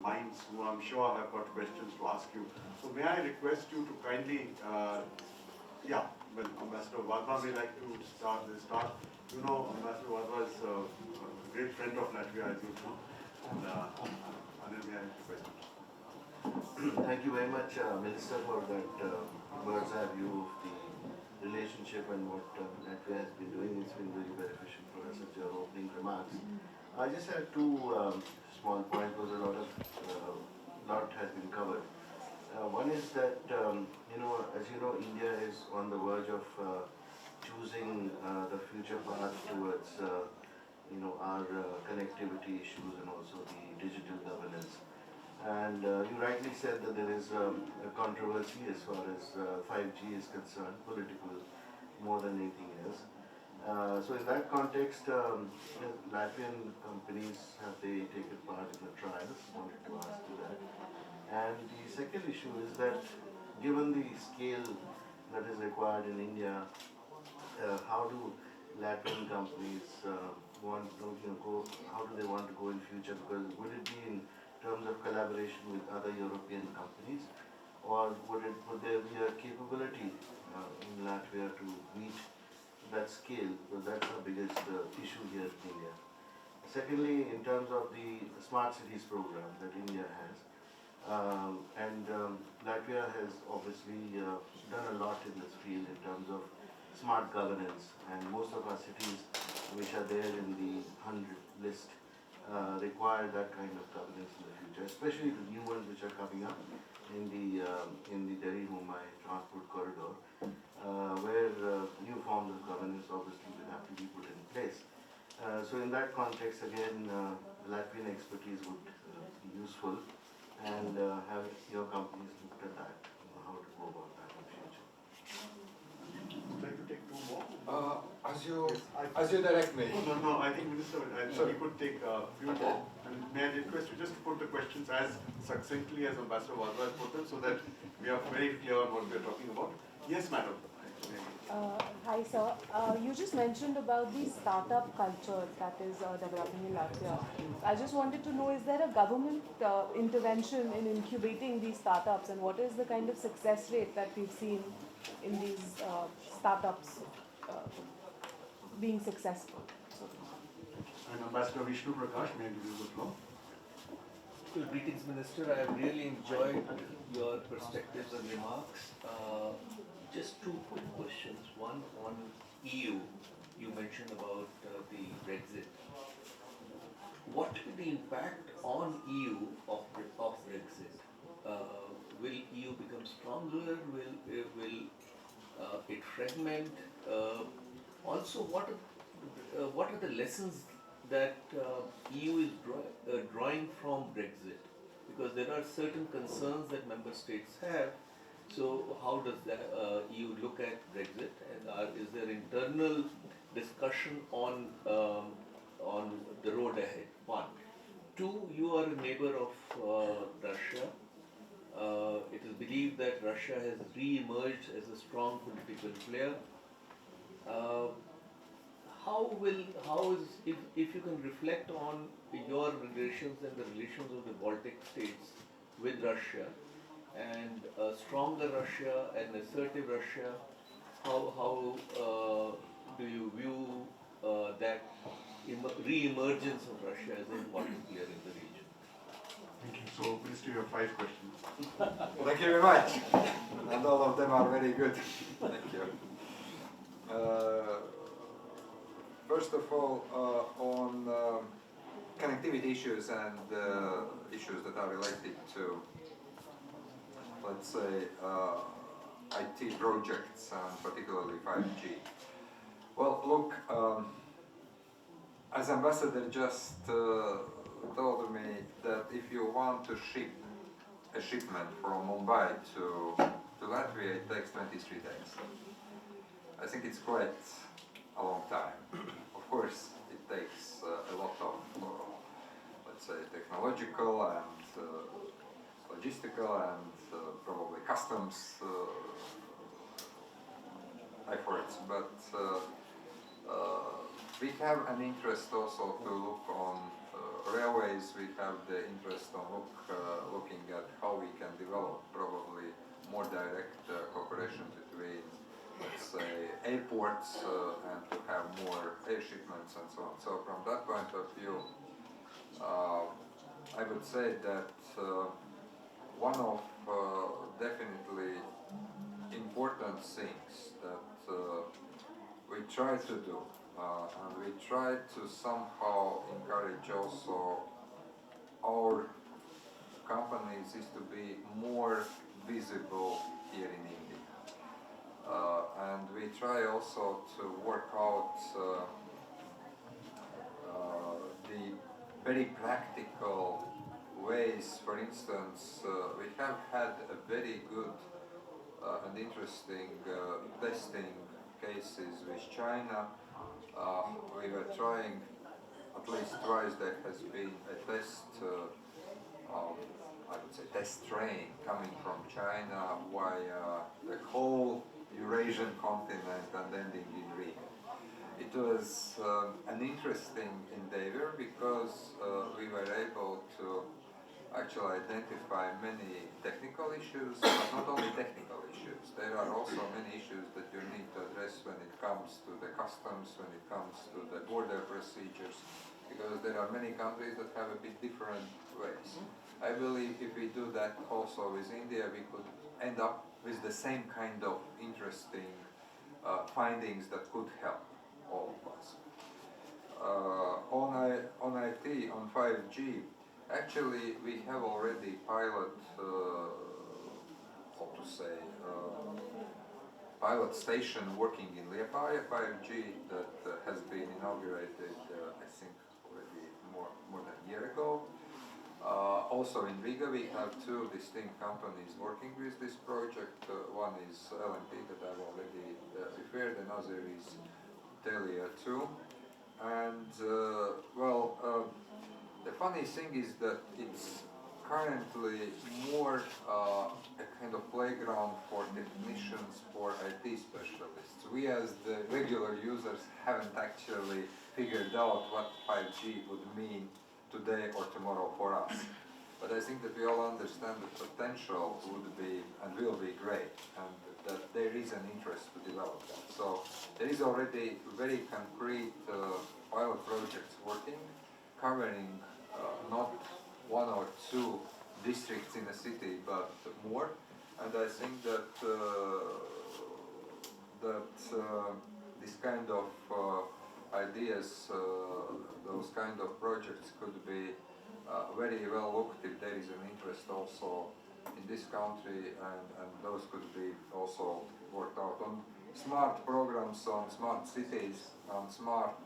minds who I'm sure have got questions to ask you. So may I request you to kindly, Ambassador Vadva may like to start. You know, Ambassador Vadva is a great friend of Latvia, as you know. And Anil, may I request you? Thank you very much, Minister, for that bird's eye view of the relationship and what Latvia has been doing. It's been really beneficial for us at your opening remarks. I just had two small points because a lot has been covered. One is that, as you know, India is on the verge of choosing the future path towards, our connectivity issues and also the digital governance. And you rightly said that there is a controversy as far as 5G is concerned, political more than anything else. So in that context, Latvian companies, have they taken part in the trials? Wanted to ask you that. And the second issue is that given the scale that is required in India, how do Latvian companies want to go? How do they want to go in future? Because would it be in terms of collaboration with other European companies, or would there be a capability in Latvia to meet that scale? Because that's the biggest issue here in India. Secondly, in terms of the smart cities program that India has, Latvia has obviously done a lot in this field in terms of smart governance, and most of our cities which are there in the 100 list require that kind of governance in the future, especially the new ones which are coming up in the Delhi-Mumbai transport corridor, where new forms of governance obviously will have to be put in place. So in that context, again, Latvian expertise would be useful, and have your companies looked at that, how to go about that in the future. Would you like to take two more? As you direct me. No, I think Minister, we could take a few more. And may I request you just to put the questions as succinctly as Ambassador Vadva has put them, so that we are very clear on what we are talking about. Yes, madam. Hi, sir. You just mentioned about the startup culture that is developing in Latvia. I just wanted to know, is there a government intervention in incubating these startups, and what is the kind of success rate that we've seen in these startups being successful? And Ambassador Vishnu Prakash, may I give you the floor? Greetings, Minister. I have really enjoyed your perspectives and remarks. Just two quick questions. One on EU. You mentioned about the Brexit. What will be the impact on EU of Brexit? Will EU become stronger? Will it fragment? Also, what are the lessons that EU is drawing from Brexit? Because there are certain concerns that member states have. So how does the EU look at Brexit, and is there internal discussion on the road ahead? One. Two, you are a neighbor of Russia. It is believed that Russia has re-emerged as a strong political player. If you can reflect on your relations and the relations of the Baltic states with Russia, and a stronger Russia and assertive Russia, how do you view that re-emergence of Russia as an important player in the region? Thank you. So, Minister, you have 5 questions. Thank you very much. And all of them are very good. Thank you. First of all, on connectivity issues and issues that are related to, let's say, IT projects and particularly 5G. Well, look, as Ambassador just told me that if you want to ship a shipment from Mumbai to Latvia, it takes 23 days. I think it's quite a long time. Of course, it takes a lot of, let's say, technological and logistical and probably customs efforts, but we have an interest also to look on railways. We have the interest on look ports and to have more air shipments and so on. So from that point of view, I would say that one of definitely important things that we try to do, and we try to somehow encourage also our companies, is to be more visible here in India. And we try also to work out the very practical ways. For instance, we have had a very good and interesting testing cases with China. We were trying, at least twice there has been a test, I would say test train coming from China via the whole Eurasian continent and ending in Riga. It was an interesting endeavor because we were able to actually identify many technical issues, but not only technical issues. There are also many issues that you need to address when it comes to the customs, when it comes to the border procedures, because there are many countries that have a bit different ways. I believe if we do that also with India, we could end up with the same kind of interesting findings that could help all of us. On IT, on 5G, actually we have already pilot, how to say, pilot station working in Liepāja 5G that has been inaugurated, I think already more than a year ago. Also in Riga we have two distinct companies working with this project. One is LNT that I've already referred, another is Telia 2. And the funny thing is that it's currently more a kind of playground for technicians, for IT specialists. We as the regular users haven't actually figured out what 5G would mean today or tomorrow for us. But I think that we all understand the potential would be and will be great, and that there is an interest to develop that. So there is already very concrete pilot projects working, covering not one or two districts in a city, but more. And I think that this kind of ideas, those kind of projects could be very well looked if there is an interest also in this country, and those could be also worked out on smart programs, on smart cities, on smart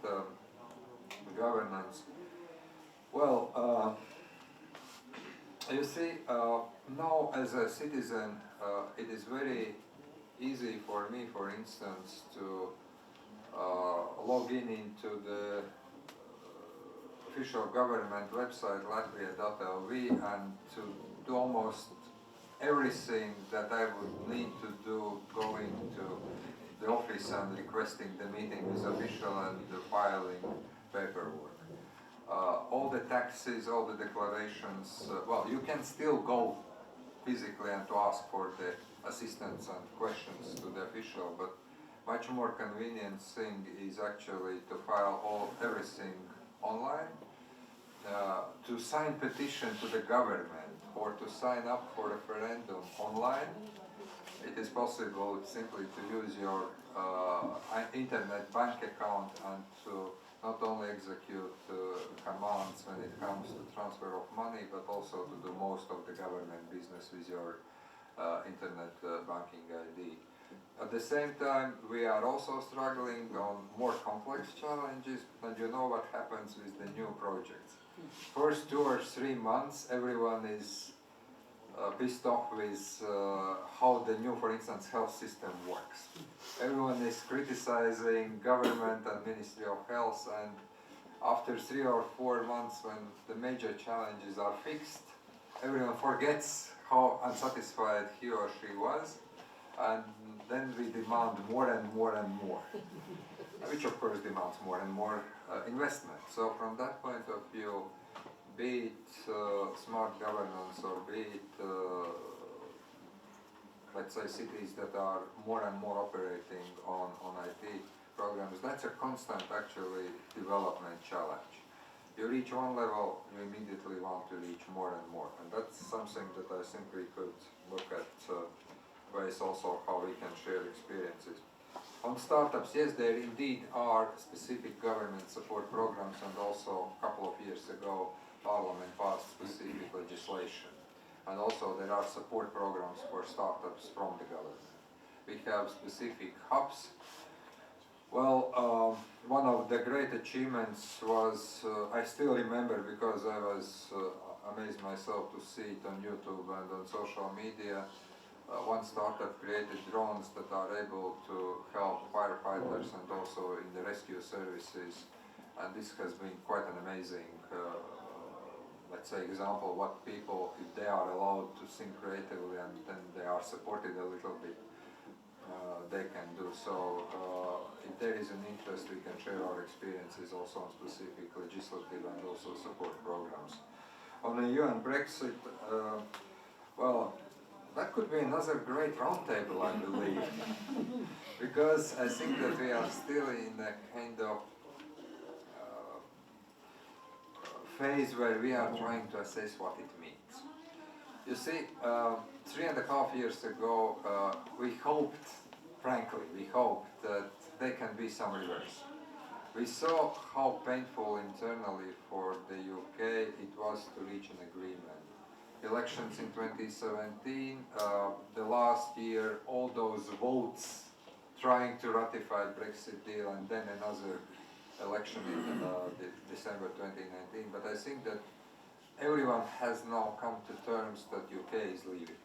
governance. Well, you see, now as a citizen, it is very easy for me, for instance, to log in into the official government website latvia.lv and to do almost everything that I would need to do going to the office and requesting the meeting with official and filing paperwork. All the taxes, all the declarations, well, you can still go physically and to ask for the assistance and questions to the official, but much more convenient thing is actually to file everything online, to sign petition to the government or to sign up for referendum online. It is possible simply to use your internet bank account and to not only execute commands when it comes to transfer of money, but also to do most of the government business with your internet banking ID. At the same time, we are also struggling on more complex challenges, and you know what happens with the new projects. First 2 or 3 months, everyone is pissed off with how the new, for instance, health system works. Everyone is criticizing government and Ministry of Health, and after 3 or 4 months, when the major challenges are fixed, everyone forgets how unsatisfied he or she was, and then we demand more and more and more, which of course demands more and more investment. So from that point of view, be it smart governance or be it let's say, cities that are more and more operating on IT programs. That's a constant, actually, development challenge. You reach one level, you immediately want to reach more and more. And that's something that I think we could look at ways also how we can share experiences. On startups, yes, there indeed are specific government support programs, and also a couple of years ago, Parliament passed specific legislation. And also there are support programs for startups from the government. We have specific hubs. Well, one of the great achievements was, I still remember because I was amazed myself to see it on YouTube and on social media, one startup created drones that are able to help firefighters and also in the rescue services. And this has been quite an amazing, let's say, example what people, if they are allowed to think creatively and then they are supported a little bit, they can do. So if there is an interest, we can share our experiences also on specific legislative and also support programs. On the EU and Brexit, well, that could be another great roundtable, I believe, because I think that we are still in a kind of phase where we are trying to assess what it means. You see, 3.5 years ago, we hoped, frankly, we hoped that there can be some reverse. We saw how painful internally for the UK it was to reach an agreement. Elections in 2017, the last year, all those votes trying to ratify Brexit deal, and then another election in December 2019. But I think that everyone has now come to terms that UK is leaving.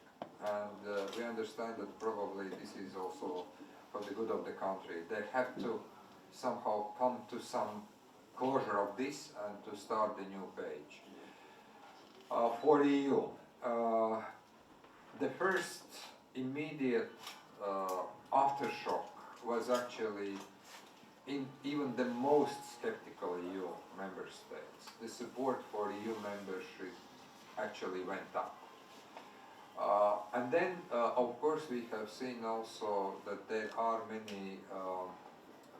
And we understand that probably this is also for the good of the country. They have to somehow come to some closure of this and to start the new page. For the EU, the first immediate aftershock was actually in even the most skeptical EU member states. The support for EU membership actually went up. And then, of course, we have seen also that there are many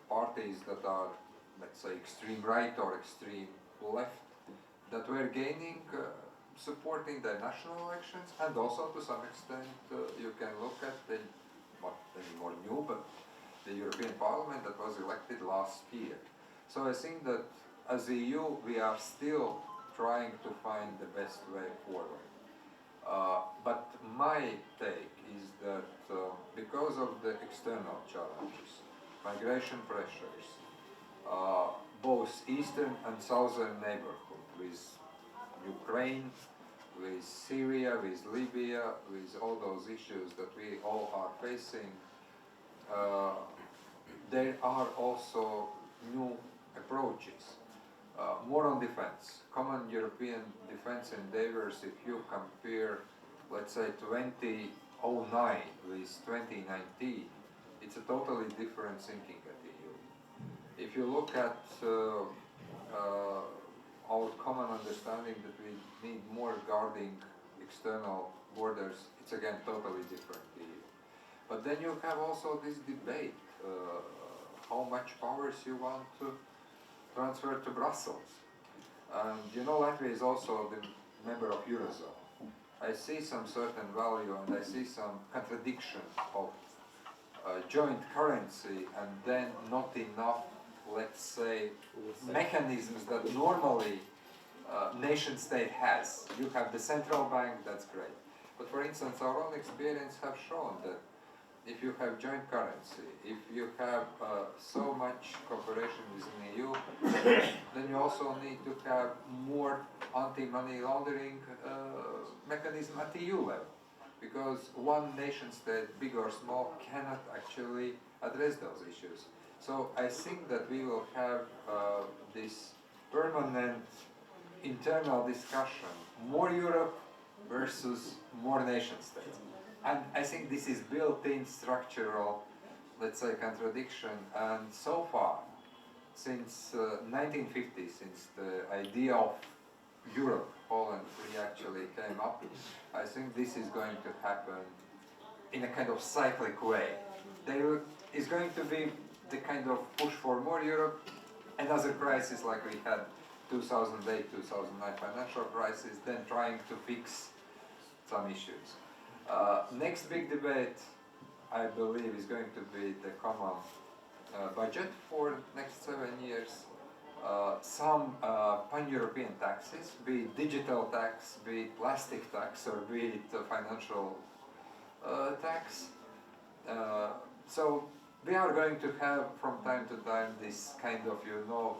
parties that are, let's say, extreme right or extreme left that were gaining support in the national elections, and also to some extent you can look at the, not anymore new, but the European Parliament that was elected last year. So I think that as the EU we are still trying to find the best way forward. But my take is that because of the external challenges, migration pressures, both eastern and southern neighborhood with Ukraine, with Syria, with Libya, with all those issues that we all are facing, there are also new approaches, more on defense. Common European defense endeavors, if you compare, let's say, 2009 with 2019, it's a totally different thinking at the EU. If you look at our common understanding that we need more guarding external borders, it's again totally different to EU. But then you have also this debate, how much powers you want to transfer to Brussels. And you know, Latvia is also the member of Eurozone. I see some certain value and I see some contradiction of joint currency and then not enough, let's say, mechanisms that normally nation state has. You have the central bank, that's great. But for instance, our own experience have shown that if you have joint currency, if you have so much cooperation within the EU, then you also need to have more anti-money laundering mechanism at the EU level. Because one nation state, big or small, cannot actually address those issues. So I think that we will have this permanent internal discussion, more Europe versus more nation states. And I think this is built-in structural, let's say, contradiction. And so far, since 1950, since the idea of Europe, Poland, we actually came up, I think this is going to happen in a kind of cyclic way. There is going to be the kind of push for more Europe, another crisis like we had 2008, 2009 financial crisis, then trying to fix some issues. Next big debate, I believe, is going to be the common budget for next 7 years. Some pan-European taxes, be it digital tax, be it plastic tax, or be it financial tax. So we are going to have from time to time this kind of,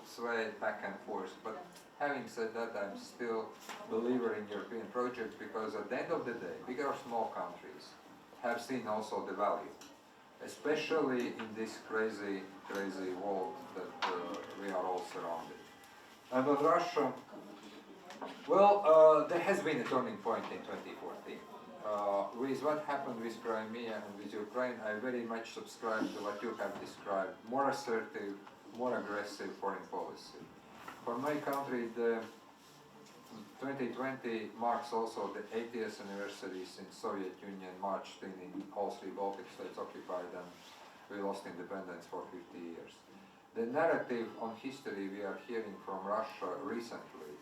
sway back and forth. But having said that, I'm still a believer in European projects, because at the end of the day, big or small countries have seen also the value, especially in this crazy world that we are all surrounded. And on Russia, well, there has been a turning point in 2014. With what happened with Crimea and with Ukraine, I very much subscribe to what you have described: more assertive, more aggressive foreign policy. For my country, the 2020 marks also the 80th anniversary since Soviet Union marched in all three Baltic states occupied, and we lost independence for 50 years. The narrative on history we are hearing from Russia recently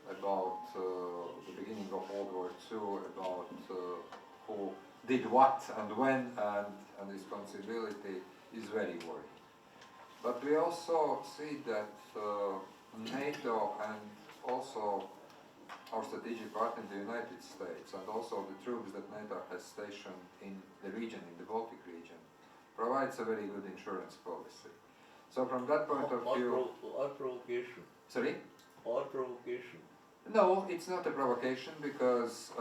about the beginning of World War II, about who did what and when, and responsibility, is very worrying. But we also see that NATO and also our strategic partner, the United States, and also the troops that NATO has stationed in the region, in the Baltic region, provides a very good insurance policy. So from that point of view... Or provocation. Sorry? Or provocation. No, it's not a provocation, because,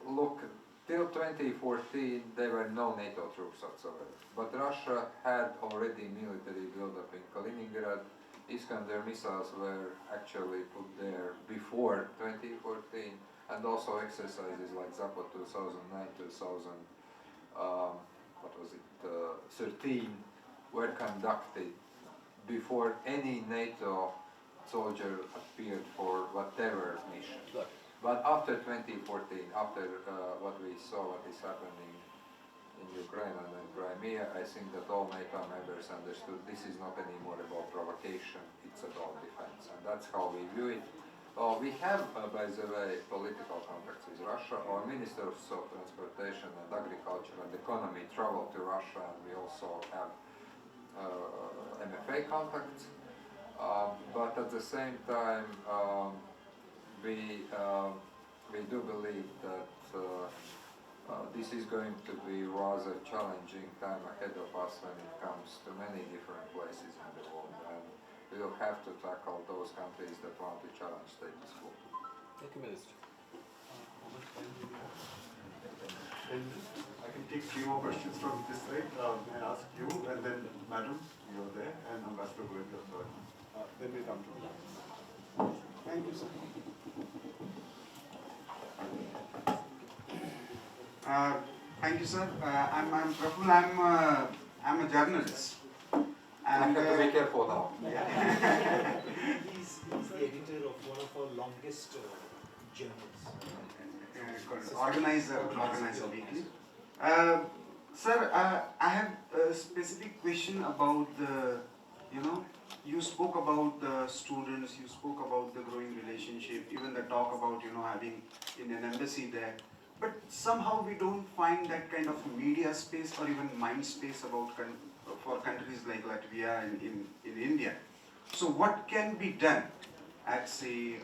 look, till 2014 there were no NATO troops whatsoever. But Russia had already military build-up in Kaliningrad. Iskander missiles were actually put there before 2014, and also exercises like Zapad 2009, 13 were conducted before any NATO soldier appeared for whatever mission. But after 2014, after what we saw, what is happening in Ukraine and in Crimea, I think that all NATO members understood this is not anymore about provocation, it's about defense, and that's how we view it. We have, by the way, political contacts with Russia. Our Ministers of Transportation and Agriculture and Economy travel to Russia, and we also have MFA contacts. But at the same time, we do believe that this is going to be rather challenging time ahead of us when it comes to many different places in the world, and we will have to tackle those countries that want to challenge status quo. Thank you, Minister. I can take 3 more questions from this side. May I ask you, and then Madam, you're there, and Ambassador Goenka, third. Then we come to you. Thank you, sir. Thank you, sir. I'm Praful. I'm a journalist. And I have to be careful now. Yeah. He's the editor of one of our longest journals. Organizer weekly. Sir, I have a specific question about the, you spoke about the students, you spoke about the growing relationship, even the talk about, having Indian embassy there. But somehow we don't find that kind of media space or even mind space about for countries like Latvia and in India. So what can be done at, say,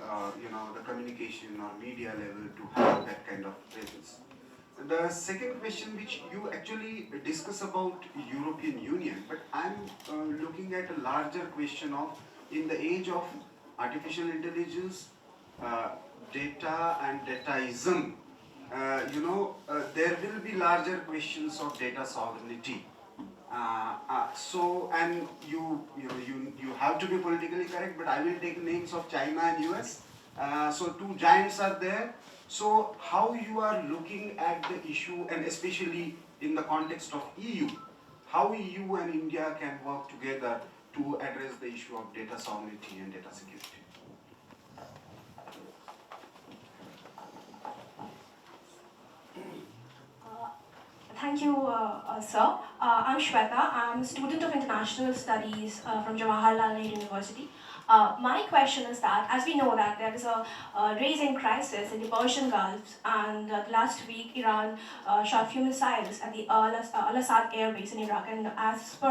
the communication or media level to have that kind of presence? The second question, which you actually discuss about European Union, but I'm looking at a larger question of, in the age of artificial intelligence, data and dataism, there will be larger questions of data sovereignty. And you have to be politically correct, but I will take names of China and US. So 2 giants are there. So how you are looking at the issue, and especially in the context of EU, how EU and India can work together to address the issue of data sovereignty and data security? Thank you, sir. I'm Shweta. I'm a student of international studies from Jawaharlal Nehru University. My question is that, as we know that there is a rising crisis in the Persian Gulf, and last week Iran shot few missiles at the Al-Assad air base in Iraq, and as per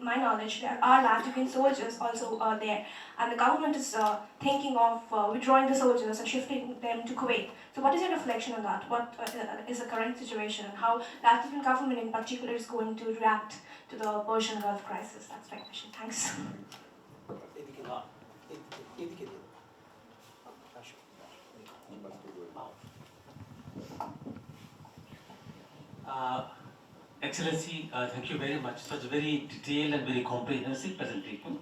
my knowledge, there are Latvian soldiers also there, and the government is thinking of withdrawing the soldiers and shifting them to Kuwait. So what is your reflection on that? What is the current situation, and how the Latvian government in particular is going to react to the Persian Gulf crisis? That's my question. Thanks. Excellency, thank you very much. Such a very detailed and very comprehensive presentation.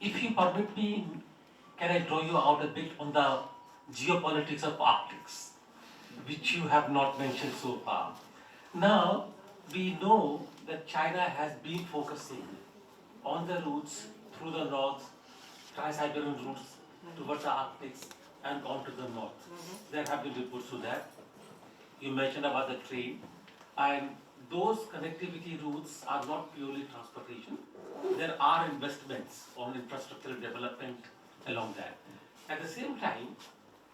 If you permit me, can I draw you out a bit on the geopolitics of Arctics, which you have not mentioned so far. Now, we know that China has been focusing on the routes through the north, Trans-Siberian routes towards the Arctics and on to the north. There have been reports to that. You mentioned about the train, and those connectivity routes are not purely transportation. There are investments on infrastructural development along that. At the same time,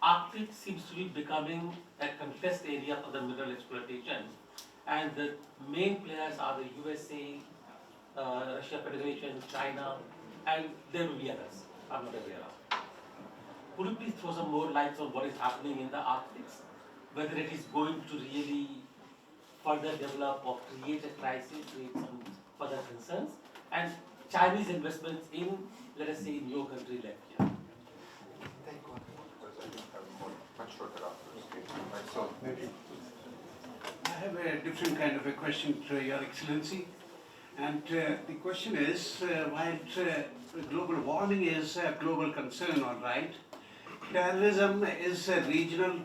Arctic seems to be becoming a contest area for the mineral exploitation, and the main players are the USA, Russia Federation, China, and there will be others I'm not aware of. Could you please throw some more lights on what is happening in the Arctics? Whether it is going to really further develop or create a crisis, create some further concerns, and Chinese investments in, let us say, in your country, Latvia. I have a different kind of a question to Your Excellency. And the question is, while global warming is a global concern, all right, terrorism is a regional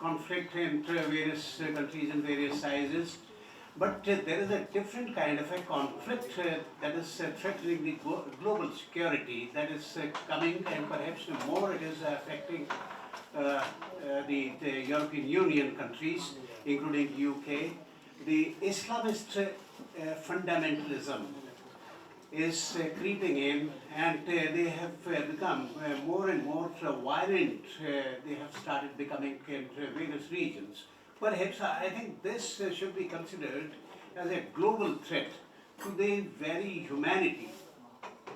conflict in various countries and various sizes, but there is a different kind of a conflict that is threatening the global security that is coming, and perhaps more it is affecting the European Union countries, including UK. The Islamist fundamentalism is creeping in, and they have become more and more violent. They have started becoming in various regions. Perhaps I think this should be considered as a global threat to the very humanity.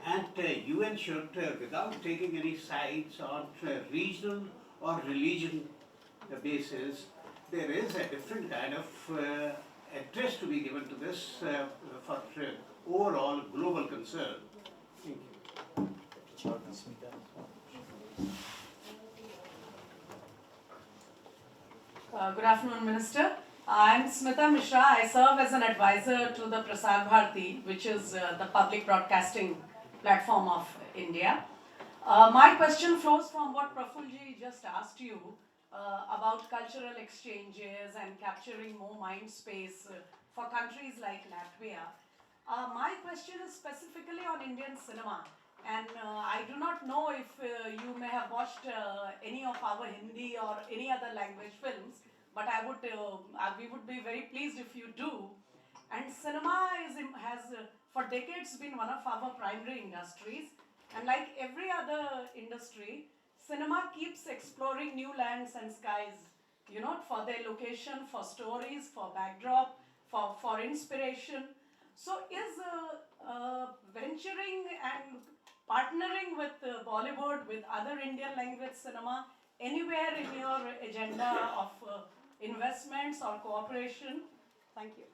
And UN should, without taking any sides on regional or religion basis, there is a different kind of address to be given to this for overall global concern. Thank you. Good afternoon, Minister. I'm Smita Mishra. I serve as an advisor to the Prasar Bharati, which is the public broadcasting platform of India. My question flows from what Prafulji just asked you about cultural exchanges and capturing more mind space for countries like Latvia. My question is specifically on Indian cinema, and I do not know if you may have watched any of our Hindi or any other language films, but we would be very pleased if you do. And cinema has for decades been one of our primary industries, and like every other industry, cinema keeps exploring new lands and skies, you know, for their location, for stories, for backdrop, for inspiration. So is venturing and partnering with Bollywood, with other Indian language cinema, anywhere in your agenda of investments or cooperation? Thank you.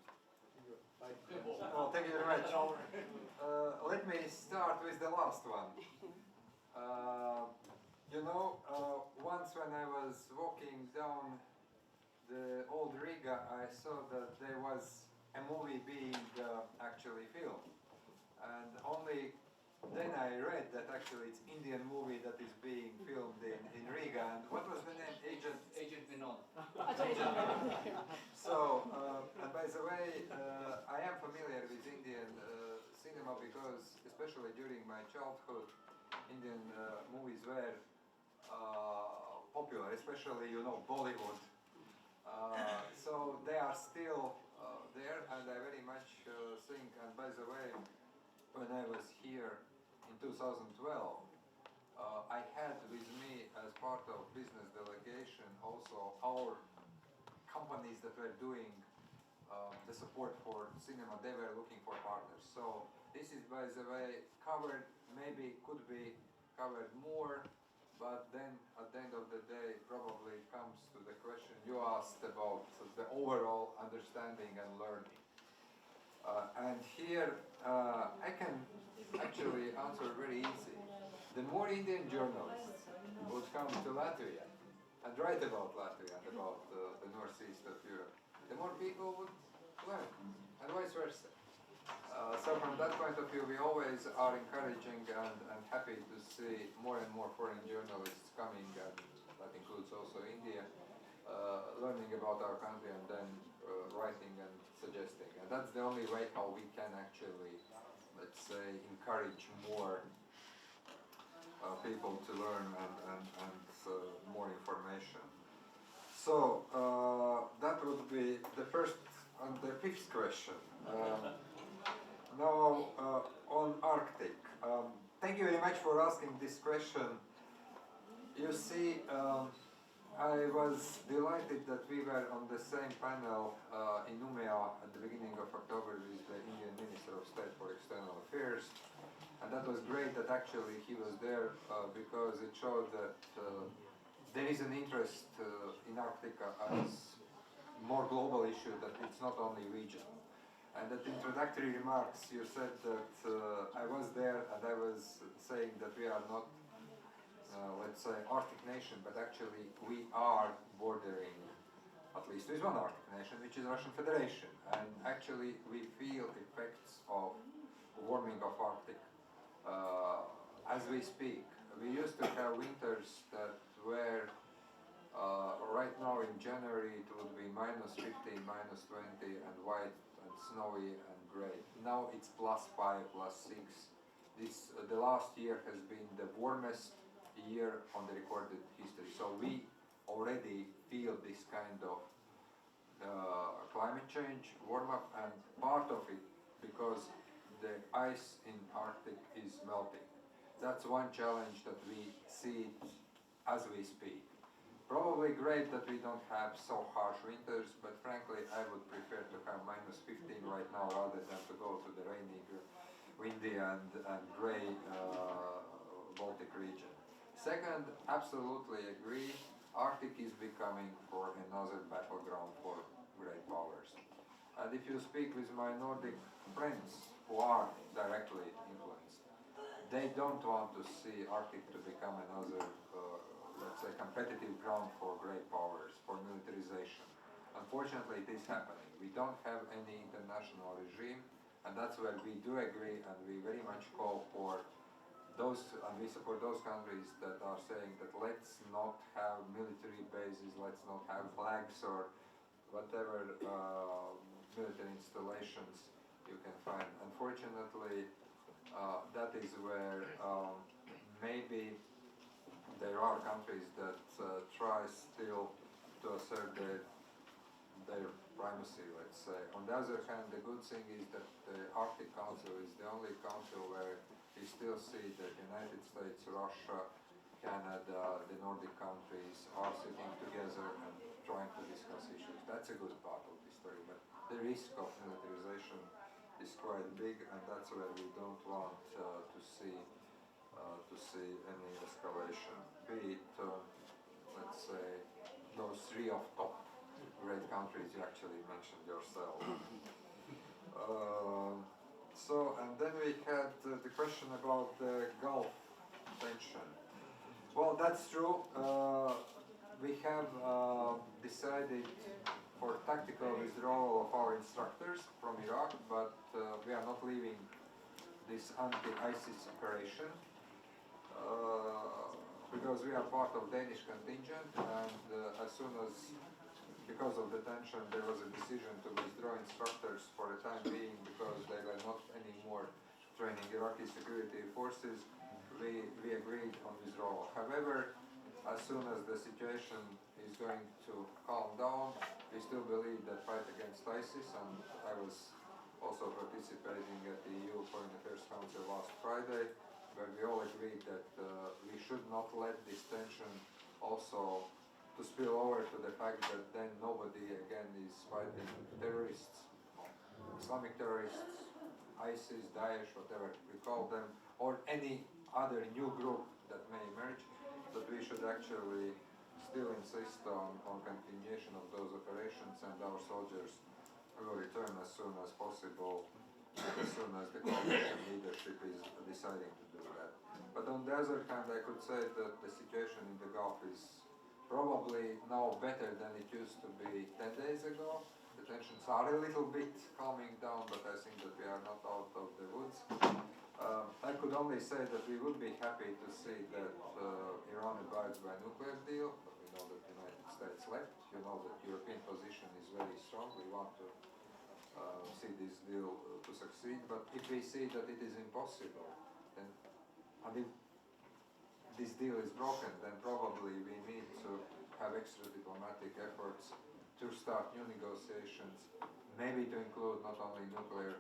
Well, thank you very much. Let me start with the last one. You know, once when I was walking down the old Riga, I saw that there was a movie being actually filmed, and only then I read that actually it's Indian movie that is being filmed in Riga. And what was the name? Agent Vinod. So, and by the way, I am familiar with Indian cinema because, especially during my childhood, Indian movies were popular, especially, you know, Bollywood. So they are still there, and I very much think, and by the way, when I was here in 2012, I had with me as part of business delegation also our companies that were doing the support for cinema. They were looking for partners. So this is, by the way, covered, maybe could be covered more, but then at the end of the day probably comes to the question you asked about the overall understanding and learning. And here I can actually answer very easy. The more Indian journalists would come to Latvia and write about Latvia and about the northeast of Europe, the more people would learn, and vice versa. So from that point of view, we always are encouraging and happy to see more and more foreign journalists coming, and that includes also India, learning about our country and then writing and suggesting. And that's the only way how we can actually, let's say, encourage more people to learn and more information. So that would be the first and the fifth question. Now on Arctic. Thank you very much for asking this question. You see, I was delighted that we were on the same panel in Umeå at the beginning of October with the Indian Minister of State for External Affairs, and that was great that actually he was there because it showed that there is an interest in Arctic as more global issue, that it's not only regional. And at introductory remarks you said that I was there and I was saying that we are not let's say Arctic nation, but actually we are bordering at least with one Arctic nation, which is Russian Federation, and actually we feel effects of warming of Arctic as we speak. We used to have winters that were right now in January it would be -15, -20 and white and snowy and gray. Now it's +5, +6. This the last year has been the warmest year on the recorded history. So we already feel this kind of climate change, warm up, and part of it because the ice in Arctic is melting. That's one challenge that we see as we speak. Probably great that we don't have so harsh winters, but frankly I would prefer to have -15 right now rather than to go to the rainy, windy and grey Baltic region. Second, absolutely agree, Arctic is becoming for another battleground for great powers. And if you speak with my Nordic friends who are directly influenced, they don't want to see Arctic to become another, let's say, competitive ground for great powers, for militarization. Unfortunately, it is happening. We don't have any international regime, and that's where we do agree, and we very much call for those, and we support those countries that are saying that let's not have military bases, let's not have flags or whatever military installations you can find. Unfortunately, that is where maybe there are countries that try still to assert their primacy, let's say. On the other hand, the good thing is that the Arctic Council is the only council where we still see that United States, Russia, Canada, the Nordic countries are sitting together and trying to discuss issues. That's a good part of the story, but the risk of militarization is quite big, and that's where we don't want to see any escalation. Be it, let's say, those three of top great countries you actually mentioned yourself. And then we had the question about the Gulf tension. Well, that's true. We have decided for tactical withdrawal of our instructors from Iraq, but we are not leaving this anti-ISIS operation because we are part of Danish contingent, and as soon as, because of the tension, there was a decision to withdraw instructors for the time being because they were not anymore training Iraqi security forces, we agreed on withdrawal. However, as soon as the situation is going to calm down. We still believe that fight against ISIS, and I was also participating at the EU Foreign Affairs Council last Friday, where we all agreed that we should not let this tension also to spill over to the fact that then nobody again is fighting terrorists, Islamic terrorists, ISIS, Daesh, whatever we call them, or any other new group that may emerge, that we should actually still insist on continuation of those operations, and our soldiers will return as soon as possible, as soon as the coalition leadership is deciding to do that. But on the other hand, I could say that the situation in the Gulf is probably now better than it used to be 10 days ago. The tensions are a little bit calming down, but I think that we are not out of the woods. I could only say that we would be happy to see that Iran abides by a nuclear deal, but we know that the United States left. You know that European position is very strong. We want to see this deal to succeed, but if we see that it is impossible, then, and if this deal is broken, then probably we need to have extra diplomatic efforts to start new negotiations, maybe to include not only nuclear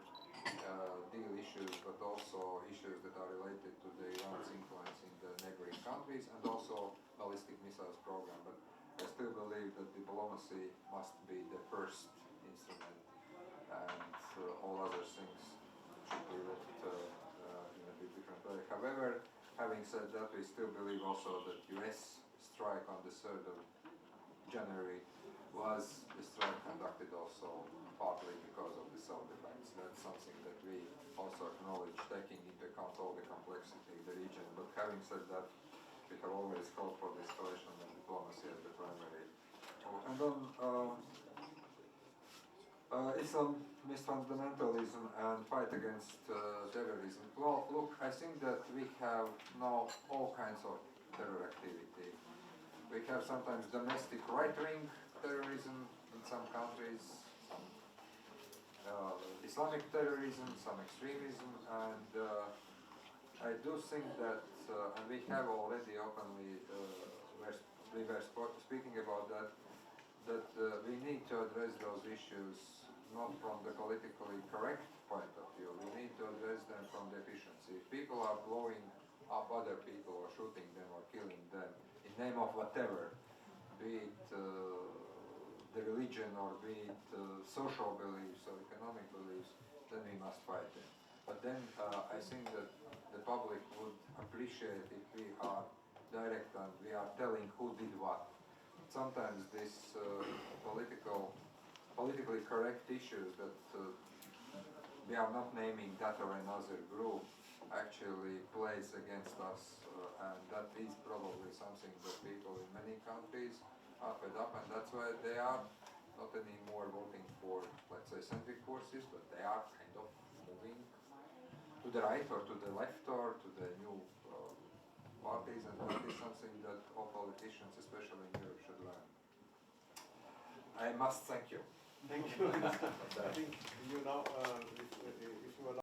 deal issues, but also issues that are related to the Iran's influence in the neighboring countries, and also ballistic missiles program. But I still believe that diplomacy must be the first instrument, and all other things should be looked in a bit different way. However, having said that, we still believe also that US strike on the 3rd of January was the strike conducted also partly because of the self-defense. That's something that we also acknowledge, taking into account all the complexity in the region. But having said that, we have always called for the escalation and diplomacy as the primary tool. And on Islamist fundamentalism and fight against terrorism. Well, look, I think that we have now all kinds of terror activity. We have sometimes domestic right-wing terrorism in some countries, some Islamic terrorism, some extremism, and I do think that, and we have already openly, we were speaking about that, we need to address those issues not from the politically correct point of view. We need to address them from the efficiency. If people are blowing up other people or shooting them or killing them in name of whatever, be it the religion or be it social beliefs or economic beliefs, then we must fight them. But then I think that the public would appreciate if we are direct and we are telling who did what. Sometimes these politically correct issues that we are not naming that or another group actually plays against us, and that is probably something that people in many countries are fed up, and that's why they are not anymore voting for, let's say, centric forces, but they are kind of moving to the right or to the left or to the new parties, and that is something that all politicians, especially in Europe, should learn. I must thank you. Thank you. I think you now, if you allow